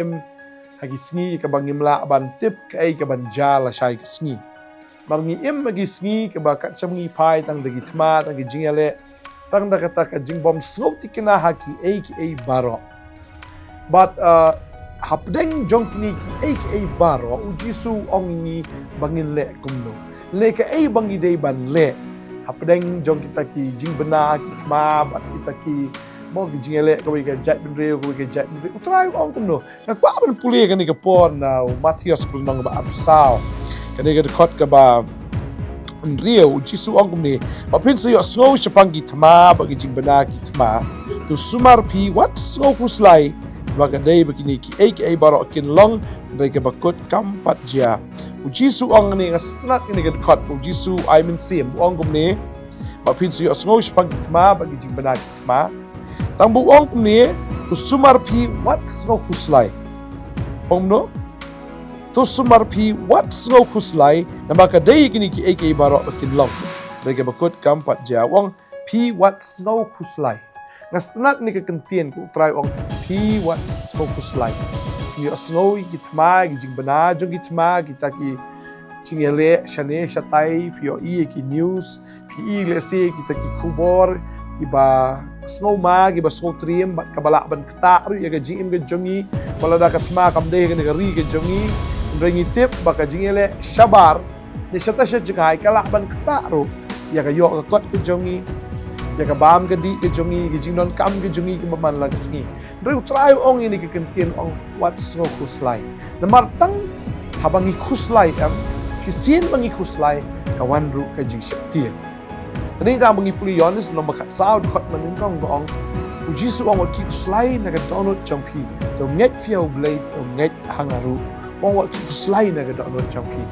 im hagi sngi ka bangim la ban tip ka ai ka ban jala shai ka sngi marngi im hagi sngi ka ba ka chamngi pai tang dagi thma tang gi jingale tang da kata ka jingbom snop tikina haki ai baro but hapdeng jong kini ki ai baro ujisu ong ni bangin le kumno le ka ai bangi dei ban le hapdeng jong kita ki jing bena ki thma bat kita ki mo ki jingele ko ka jat ben reu ko ka jat ben reu utrai ong kumno ka kwa ben puli ka ni ka pon na Matthias kul nang ba absao ka ni ka khot ka ba reu ujisu ong kumni ba pin so yo snow chapang ki thma ba ki jing bena ki thma tu sumar pi what snow khuslai baga dei begini ki ai baro kin long dai ka bakut kampat dia ujisu ong ni ngasnat ni ka khot ujisu I Mynsiem ong kumni ba pin so yo snow chapang ki thma ba ki jing bena ki thma tang bu ong kumni tu sumar pi what snow khuslai ong no tu sumar pi what snow khuslai na maka dei kini ki ai baro kin long dai ka bakut kampat dia ong pi what snow khuslai ngasnat ni ka kentien ku try ong pi what snow khuslai ni snow ki thma ki jing bana jong ki thma ki ta ki chingele shane shatai pio ki news pi le se ki ta ki khubor ki ba snow ma ki ba snow trim bat kabala ban kta ru ya ga jing ga jongi wala da ka thma kam de ga ri ga jongi ringi tip ba ka jingele shabar ni shata sha jingai kala ban kta ru ya ga yo ka kot ga jongi ya ka bam ka di ka jongi ka jingnon kam ka jongi ka baman la kasngi reu try ong ini ka kentien ong what snow khuslai na martang habangi khuslai am sien bangi khuslai ka wan ru ka jing shaptien tani ka bangi puli yonis no makat sao khot maning kong ong ujisu ong ki khuslai na ka donut champi to nget fiau blade to nget hangaru ong ki khuslai na ka donut champi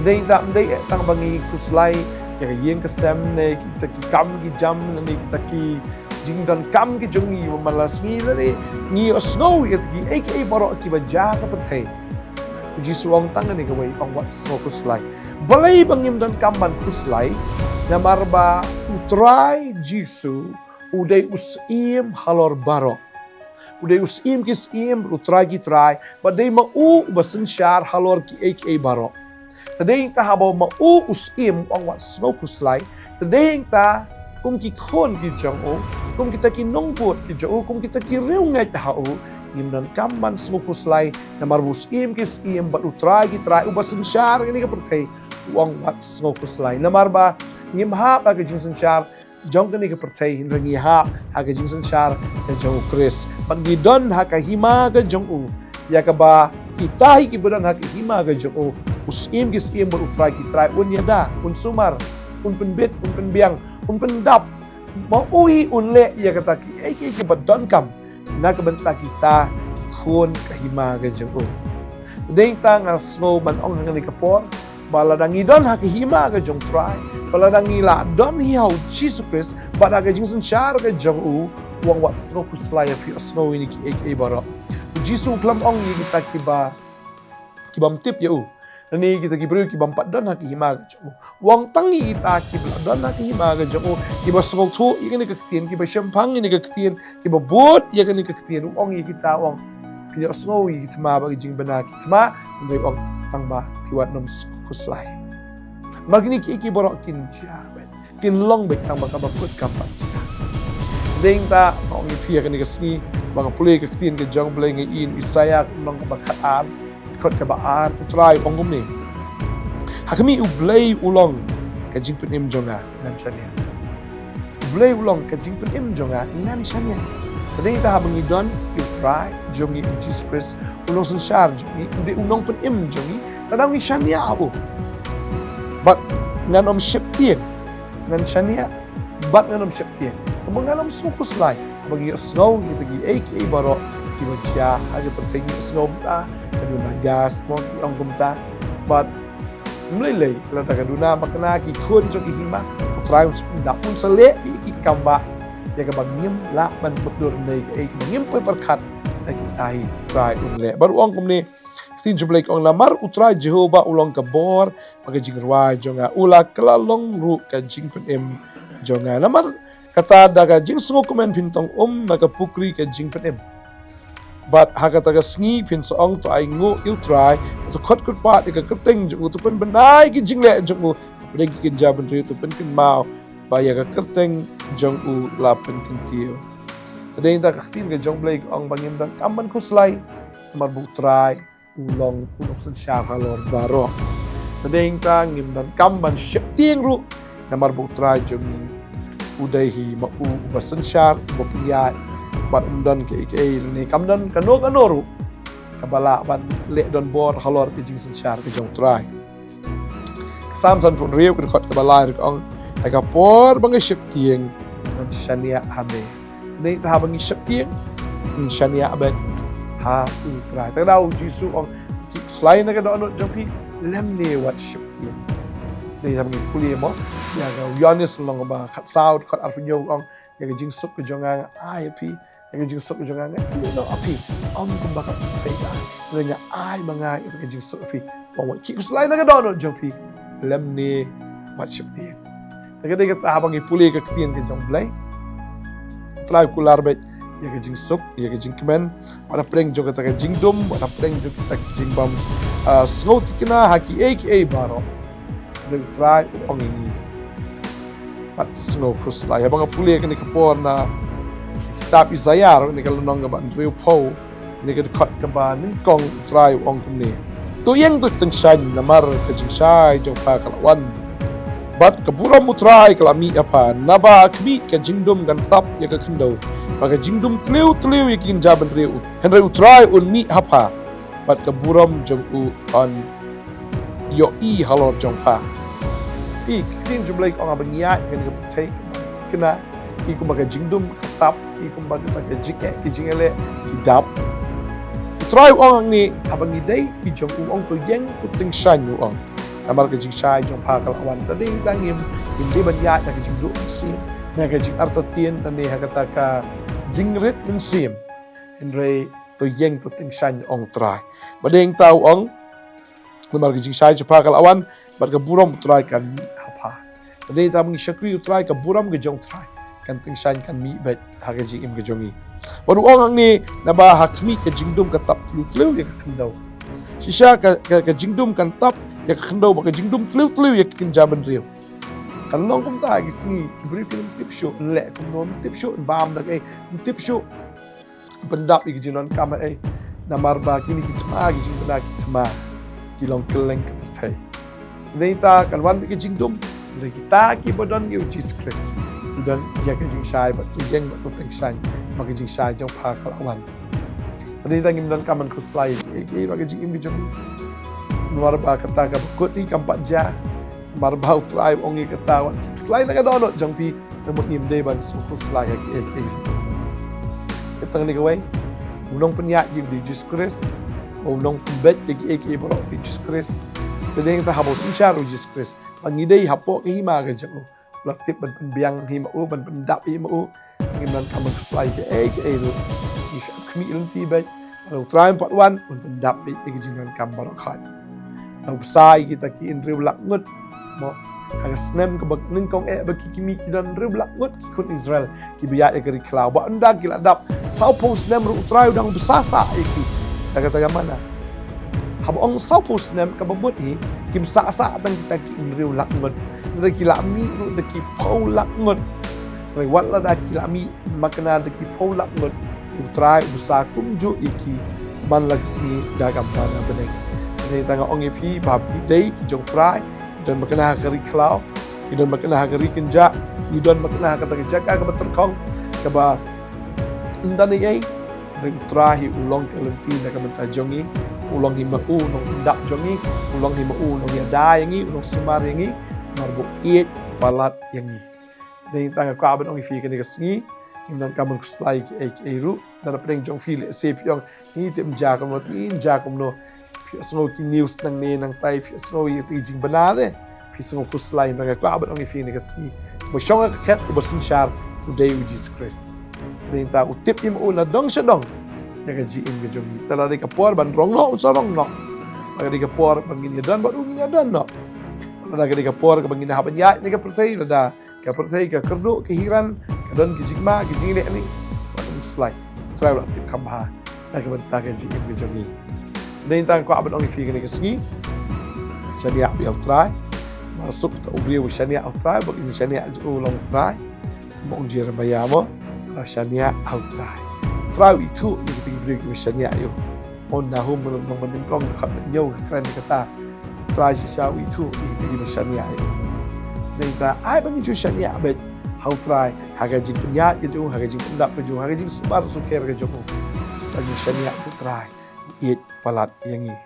tani ta mdei tang bangi khuslai ya yeng ka sem ne kita ki kam ki jam ne kita ki jingdan kam ki jongi malas ni re ni snow ya ki ai baro ki ba ja ka pathai ji suang tang ne ka wai ong wat snow khuslai balai bangim dan kam ban khuslai na marba utrai jisu udai usim halor baro udai usim ki sim utrai ki trai badai ma u basin shar halor ki ai baro tadeng ta habo ma u usim ong wat snow khuslai tadeng ta kum ki khon ki jong o kum kita ki nongput ki jo kum kita ki reu ngai ta o nim dan kamban snow khuslai na marbus im ki sim bat utrai ki trai u basin shar ni ka perthai ong wat snow khuslai na marba ngim ha ba ka jing sanchar jong ni ka perthai hin rangi ha ka jing sanchar ka jong kris pan gi don ha ka hima ka jong u ya ka ba itahi ki budan ha ka hima ka jong u usim gis im berutrai kitrai un yada un sumar un penbit un penbiang un pendap mau ui un le ya kata ki ki badon kam na ka banta kita khun kahima ga jeng u deng ta nga snow ban ong ngali kapor bala dangi don ha kahima ga jong trai bala dangi la don hi hau Jesus Christ bada ga jing sanchar ga jong u wang wat snow khuslai fi snow ini ki baro jisu klam ong ni kita ki bam tip ya u Nani kita ki beri ki bampat don haki hima ga jo. Wang tangi kita ki bla don haki hima ga jo. Ki ba sokok thu ikan ni kaktian ki ba champang ni kaktian ki ba bot ikan ni kaktian ong i kita ong ki snow i thma ba jing bana ki thma ndai ong tang ba piwat nom khuslai. Magni ki borok kin ja ben. Kin long be tang ba ka ba kut kampat sia. Deng ta ong i pia kan ni kasni ba pulai kaktian ke jong pulai ngi in Isaya long ba khat khot ka baar utrai ongum ni hakami ublay ulong ka jingpen im jonga ngan chania ublay ulong ka jingpen im jonga ngan chania tadeng ta habangi don utrai jongi Jesus Christ ulong sanshar jongi de unong pen im jongi tadang ni chania abu but ngan om shiptien ngan chania but ngan om shiptien ngan om sukuslai bagi snow ni tagi baro ki bacha haja persengi snow ta kaduna gas mo ki ong kumta but mlele la ta kaduna makna ki khon jo ki hima utrai un spinda un sale bi ki kamba ya ka bangim la ban bedur nei ka bangim pe perkhat ta ki tai trai un le baru ong kumni tin jublek ong lamar utrai Jehova ulong ka bor paga jingrwa jonga ula kala long ru ka jingpen em jonga lamar kata daga jing sungo komen pintong naka pukri ka jingpen em but hakata ka sngi pin soong to ai ngu you try to khot kut pa de ka kerteng ju tu pen benai ki jingle ju pen ki kin jaban ri tu pen kin mau ba ya ka kerteng jong u la pen kin tio tadeng ta ka tin ka jong blake ong bangim dan kaman khuslai mar bu try ulong san sha halor baro tadeng ta ngim dan kaman shep tieng ru namar bu try jomi udai hi ma u basan shar bokin ya bat dan ke ni kamdan kanoru kabala ban le don bor halor ke jing san shar ke jong try samsan pun riu ke khot kabala ong aga por bangai shep tieng dan shania hame ni ta bangai shep tieng shania abet ha u try ta dau jisu ong khuslai na ka don jong pi lem ne wat shep tieng ni ta bangai kuli mo ya ga yonis long ba khat sao khat arpinyo ong ya ga jing sup ke jonga ai pi ya ga jing sup ke jonga no api ong kum ba ka sai ga nya ai manga ya ga jing sup api ong ki khuslai na ka don jong pi lem ne wat shep tieng ta ga de ka ta bangai puli ka tien ke jong blai try kular bet ya ka jing sup ya ka jing kemen pada preng jo ka ta ka jing dum pada preng jo ka jing bam snow tikina haki aka baro de try ong ini pat snow khuslai habang puli ka ni kapor na kitab Isaiah ni kalau nong ka ban riu po ni ka khot ka ba ning kong try ong kum ni tu yang tu teng shan namar ka jing sai jong pa kalawan bat kabura mutrai kalami apa naba kmi ka jingdum gan tap ya ka khndo baga jingdum tliu yakin jaban riu henry utrai un mi hapa bat kaburam jong u on yo i halor jong pa i kin jublai ong abang ya kan ka ptai kena i kum baga jingdum tap i kum baga ta ka jike ki jingele ki dap utrai ong ni abang ni dai i jong u ong to yang ku ting shan yu ong amal ka jing shai jong pa kalawan tading tangim hindi ban ya ta ka jing du Mynsiem na ka jing artatien na ni hakata ka jing rit Mynsiem henry to yang to ting shan ong try badeng tau ong amal ka jing shai jong pa kalawan bat ka buram try kan hapa tading ta mong shakri try ka buram ka jong try kan ting shan kan mi bet ha ka jing im ka jongi baru ong ni na ba hakmi ka jingdum ka tap tlu ya ka kandau sisha ka jingdum kan tap ya khendau ba jingdum tliu ya kin jaban riu kan long kum ta gi sngi ki bri film tip show le kum nom tip show bam da kai tip show pendap gi jinon kam ai na marba kini ki thma gi jing da ki thma ki long keleng ka thai nei ta kan wan gi jingdum le ki ta ki bodon yu jis kris don ya ka jing shai ba tu jeng ba tu teng shai ma gi jing shai jong pha kalawan nei ta ngim don kaman khuslai ki ra gi jing im gi jong marba kata ka bakut ni kampat ja marba utrai ongi kata wat khuslai na ka dono jong pi temut nim de ban su khuslai ki ek ketang ni kawai unong penya ji di Jesus unong bet ki ek bro di Jesus tedeng ta habo sun charu Jesus pangi dei hapo ki hima ga jong laktip ban biang hima u ban dap hima u ngin ban kam khuslai ki ek lu ni sha khmi ilti bet utrai pat wan un dap ki jingan kam baro khat au sai kita ki in riu lak ngut mo aga snem ka bak ning kong e baki kimi ki dan riu lak ngut ki kun Israel ki biya e kari klau ba anda ki ladap sau pos snem ru utrai udang besasa iki taga mana hab ong sau pos snem ka babut hi kim sa tang kita ki in riu lak ngut re ki la mi ru de ki pau lak ngut re wat la da ki la mi makna de ki pau lak ngut utrai usa kum ju iki man lak si daga mana beneng ni tanga ong fi bab dei ki jong try dan makna kari klau dan makna kari kenja dan makna kata jaga ka beterkong ka ba ndani ai re try ulong kalenti na ka menta jongi ulong hima u nong ndak jongi ulong hima u nong ya dai ngi ulong sumar ngi marbo iet palat yang ni tanga ka ban ong fi ka ni kasngi dan kamun khuslai ki ai ru dan preng jong fi le sep yong ni tem ja kam no tin ja kam no pi sngo ki news nang ne nang tai pi sngo yi ti jing banade pi sngo khuslai na ka ba ong fi ni ka si bo shong ka khet bo sun char today with Jesus Christ rin ta utip im una dong sha dong ya ka ji im ga jong tala de ka por ban rong no so rong no ka de ka por ban gi dan ba ung gi dan no la ka de ka por ka ban gi ha ban ya ni ka pertai la da ka pertai ka kerdu ke hiran ka dan ki jigma ki jing le ni ba slide try la tip kam ha benta ke ji im ke jongi nei tang ko abon ong fi ke sngi shania bi try masuk ta ubri wa shania try bak in shania ju long try mong jer mayamo la shania try itu ti bri ke shania yo on na hum no man kong khat nyau kran kata try sha itu ti ke shania yo nei ta ai bang ju shania bet how try haga jing penyat ke ju haga jing pendap ke ju haga jing sebar suker ke ju bagi shania try it palat yangi